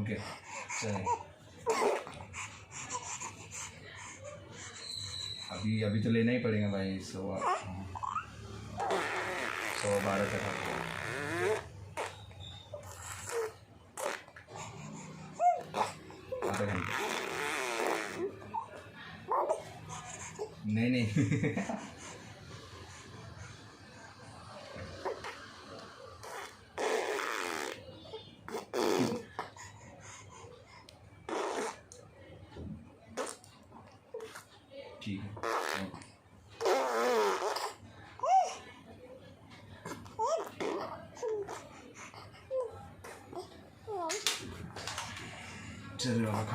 Okay चलिए। अभी तो लेना ही पड़ेगा भाई। 112 तक आधा घंटा। नहीं ठीक है। चलो खाना